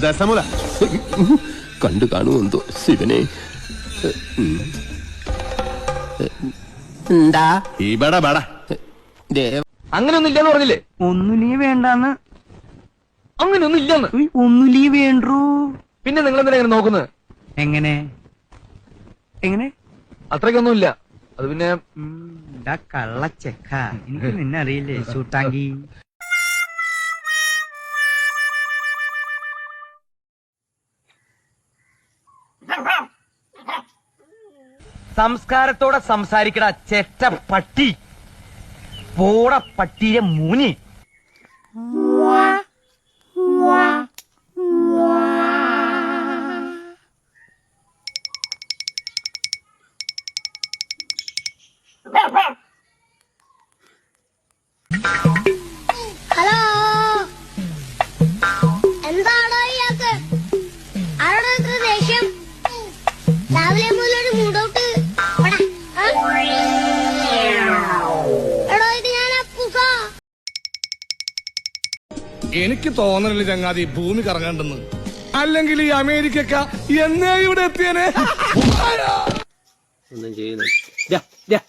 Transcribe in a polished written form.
ദശമുല കണ്ടു കാണുമെന്തോ ശിവനെ. എന്താ ഇവിടെ ബട അങ്ങനെയൊന്നും ഇല്ലെന്ന് പറഞ്ഞില്ലേ? ഒന്നുലീ വേണ്ടാന്ന്. അങ്ങനെയൊന്നും ഇല്ലെന്ന്. ഒന്നുലീ വേണ്ടു. പിന്നെ നിങ്ങൾ എന്തിനാ ഇങ്ങനെ നോക്കുന്നത്? എങ്ങനെ എങ്ങനെ? അത്രയ്ക്കൊന്നും ഇല്ല. അത് പിന്നെ കള്ളച്ചെക്ക, എനിക്ക് നിന്നെ അറിയില്ലേ ചൂട്ടാങ്കി. സംസ്കാരത്തോടെ സംസാരിക്കട ചെറ്റ പട്ടി. പോട പട്ടിയെ മൂനി. ഹലോ, എന്താണോ ഇയാൾക്ക്? ആരോടാ ഇത്ര ദേഷ്യം? രാവിലെ മുതലൊരു മൂടൗട്ട്. എടോ, ഇത് ഞാൻ അപ്പൂസ. എനിക്ക് തോന്നണില്ല ചങ്ങാതി ഭൂമി കറങ്ങണ്ടെന്ന്. അല്ലെങ്കിൽ ഈ അമേരിക്ക എന്നേ ഇവിടെ എത്തിയനെ. ഒന്നും ചെയ്യുന്നില്ല.